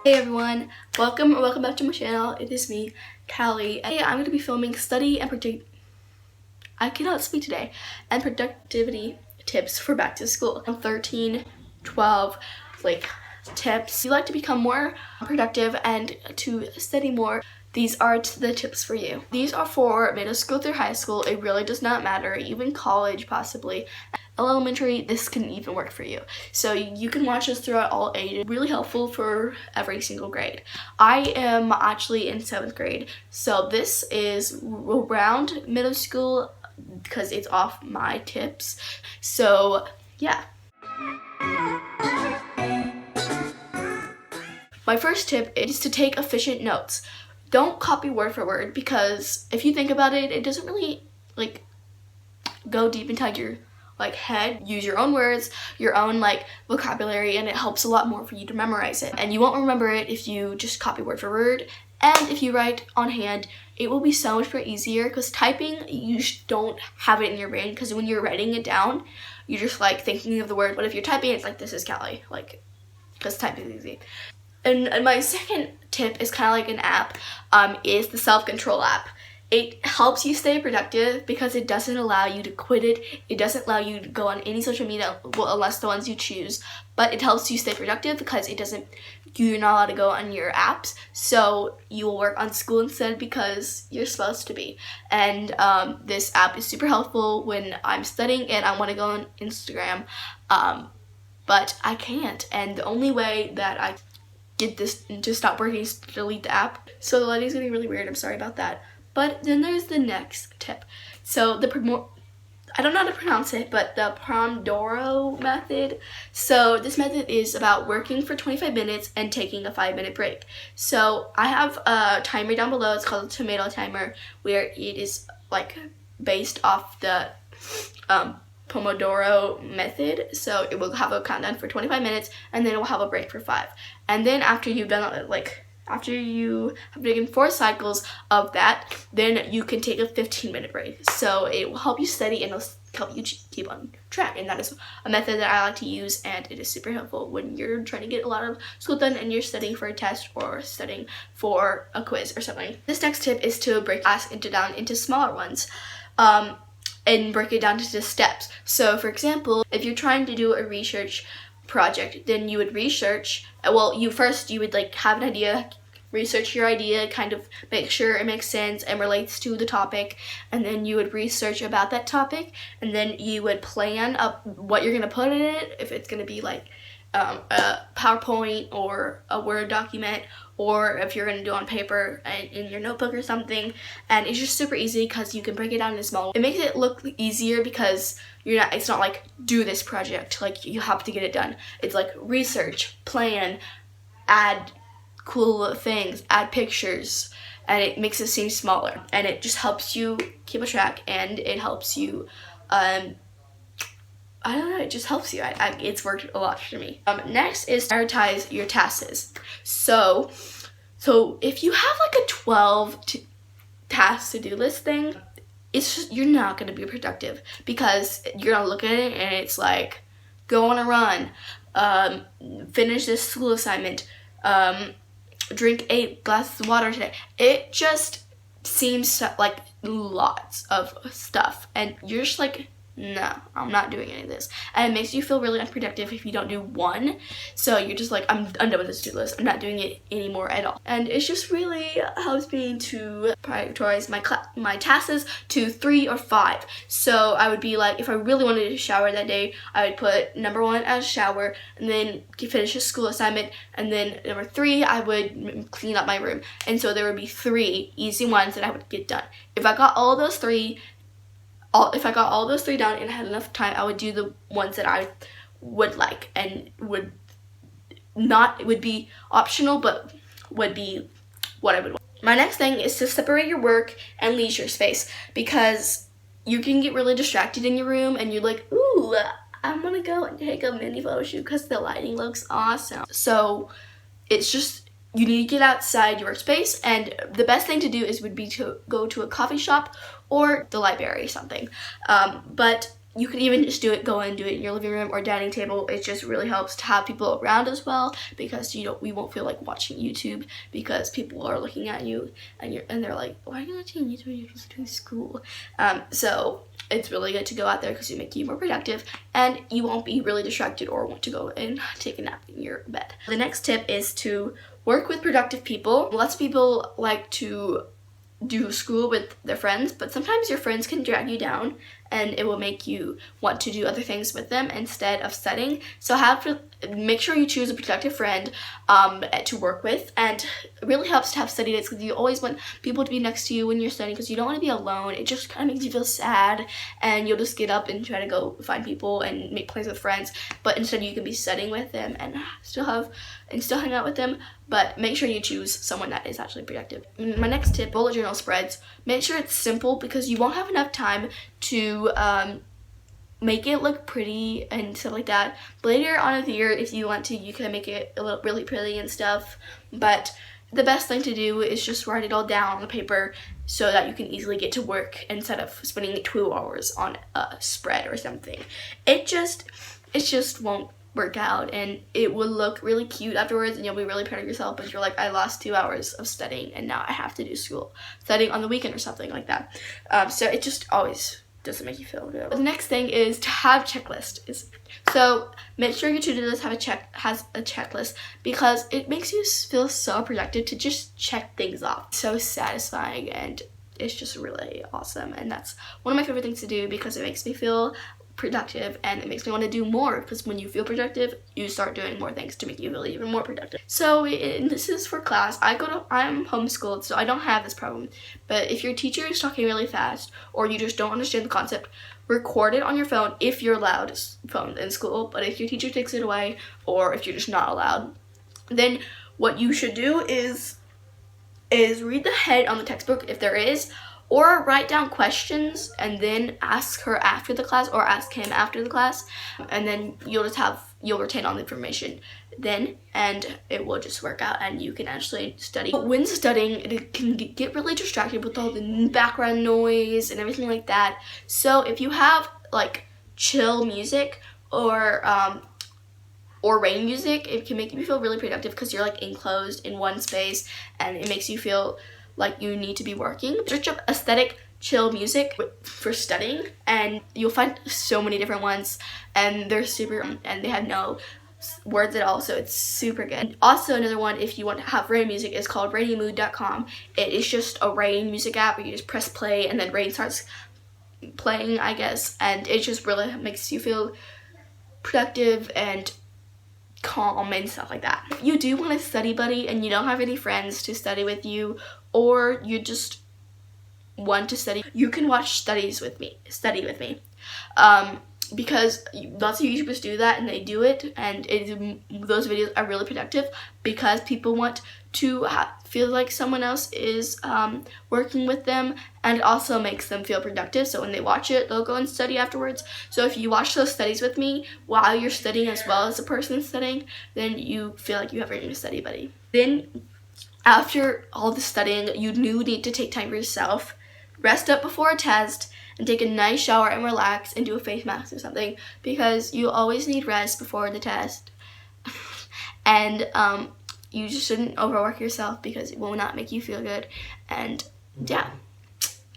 Hey everyone, welcome back to my channel. It is me, Callie. Hey, I'm going to be filming study and productivity tips for back to school. 13, 12, tips. If you like to become more productive and to study more, these are the tips for you. These are for middle school through high school. It really does not matter, even college possibly. Elementary, this can even work for you. So you can watch this throughout all ages. Really helpful for every single grade. I am actually in 7th grade, so this is around middle school because it's off my tips. So yeah. My first tip is to take efficient notes. Don't copy word for word, because if you think about it, it doesn't really go deep inside your head. Use your own words, your own vocabulary, and it helps a lot more for you to memorize it. And you won't remember it if you just copy word for word. And if you write on hand, it will be so much more easier, because typing, you don't have it in your brain, because when you're writing it down, you're just thinking of the word. But if you're typing, it's this is Callie, because typing is easy. And my second tip is kind of like an app, is the self-control app. It helps you stay productive because it doesn't allow you to quit it. It doesn't allow you to go on any social media, well, unless the ones you choose. But it helps you stay productive because you're not allowed to go on your apps. So you will work on school instead because you're supposed to be. And this app is super helpful when I'm studying and I want to go on Instagram. But I can't. And the only way that I get this to stop working is to delete the app. So the lighting's getting really weird. I'm sorry about that. But then there's the next tip. So I don't know how to pronounce it, but the Pomodoro method. So this method is about working for 25 minutes and taking a 5-minute break. So I have a timer down below. It's called a tomato timer, where it is based off the Pomodoro method. So it will have a countdown for 25 minutes, and then it will have a break for 5. And then after you've done after you have taken 4 cycles of that, then you can take a 15-minute break. So it will help you study and it'll help you keep on track. And that is a method that I like to use, and it is super helpful when you're trying to get a lot of school done and you're studying for a test or studying for a quiz or something. This next tip is to break tasks down into smaller ones. And break it down into steps. So for example, if you're trying to do a research project, then you would research, you would have an idea, research your idea, kind of make sure it makes sense and relates to the topic, and then you would research about that topic, and then you would plan up what you're going to put in it, if it's going to be a PowerPoint or a Word document, or if you're going to do it on paper in your notebook or something. And it's just super easy because you can break it down into small. It makes it look easier because it's not do this project, you have to get it done. It's research, plan, add cool things, add pictures, and it makes it seem smaller. And it just helps you keep a track, and it helps you I don't know, it just helps you. It's worked a lot for me. Next is prioritize your tasks. So if you have a 12 task to-do list thing, you're not going to be productive, because you're going to look at it and it's go on a run, finish this school assignment, drink 8 glasses of water today. It just seems like lots of stuff, and you're just no, I'm not doing any of this. And it makes you feel really unproductive if you don't do one. So you're just I'm done with this to-do list. I'm not doing it anymore at all. And it just really helps me to prioritize my tasks to 3 or 5. So I would be if I really wanted to shower that day, I would put number 1 as shower, and then finish a school assignment, and then number 3, I would clean up my room. And so there would be 3 easy ones that I would get done. If I got all those 3 down and I had enough time, I would do the ones that I would like, and would be optional, but would be what I would want. My next thing is to separate your work and leisure space, because you can get really distracted in your room and you're ooh, I'm gonna go and take a mini photo shoot because the lighting looks awesome. So it's just, you need to get outside your workspace, and the best thing to do would be to go to a coffee shop or the library or something. But you can even just go and do it in your living room or dining table. It just really helps to have people around as well, because we won't feel like watching YouTube because people are looking at you and they're like, why are you watching YouTube when you're just doing school? So it's really good to go out there because it makes you more productive and you won't be really distracted or want to go and take a nap in your bed. The next tip is to work with productive people. Lots of people like to do school with their friends, but sometimes your friends can drag you down and it will make you want to do other things with them instead of studying. So make sure you choose a productive friend to work with, and it really helps to have study dates because you always want people to be next to you when you're studying because you don't want to be alone. It just kind of makes you feel sad and you'll just get up and try to go find people and make plans with friends, but instead you can be studying with them and still hang out with them. But make sure you choose someone that is actually productive. My next tip, bullet journal spreads. Make sure it's simple because you won't have enough time to make it look pretty and stuff like that. Later on in the year, if you want to, you can make it a little really pretty and stuff. But the best thing to do is just write it all down on the paper so that you can easily get to work instead of spending 2 hours on a spread or something. It just won't work out, and it will look really cute afterwards and you'll be really proud of yourself, but you're like, I lost 2 hours of studying and now I have to do studying on the weekend or something like that. So it just always doesn't make you feel good. The next thing is to have checklist. So make sure your to-do list has a checklist because it makes you feel so productive to just check things off. So satisfying, and it's just really awesome, and that's one of my favorite things to do because it makes me feel productive and it makes me want to do more, because when you feel productive you start doing more things to make you feel even more productive. So this is for class. I'm homeschooled, so I don't have this problem, but if your teacher is talking really fast or you just don't understand the concept, record it on your phone if you're allowed phone in school. But if your teacher takes it away or if you're just not allowed, then what you should do is read the head on the textbook if there is, or write down questions and then ask her after the class or ask him after the class, and then you'll retain all the information then, and it will just work out and you can actually study. But when studying, it can get really distracted with all the background noise and everything like that. So if you have like chill music or rain music, it can make you feel really productive because you're like enclosed in one space and it makes you feel like you need to be working. Search up aesthetic chill music for studying and you'll find so many different ones, and they're super, and they have no words at all, so it's super good. And also another one, if you want to have rain music, is called rainymood.com. It is just a rain music app where you just press play and then rain starts playing, I guess, and it just really makes you feel productive and calm and stuff like that. If you do want a study buddy and you don't have any friends to study with you, or you just want to study, you can watch study with me, because lots of YouTubers do that and they do it, and those videos are really productive because people want to feel like someone else is working with them, and it also makes them feel productive, so when they watch it they'll go and study afterwards. So if you watch those studies with me while you're studying as well as the person studying, then you feel like you have a study buddy. Then after all the studying, you do need to take time for yourself, rest up before a test, and take a nice shower and relax and do a face mask or something, because you always need rest before the test. And you just shouldn't overwork yourself because it will not make you feel good. And yeah,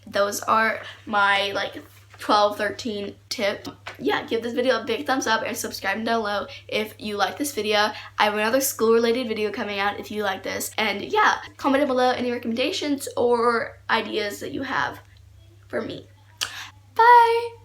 those are my 12-13 tips. Yeah, give this video a big thumbs up and subscribe down below if you like this video. I have another school related video coming out if you like this. And yeah, comment down below any recommendations or ideas that you have for me. Bye!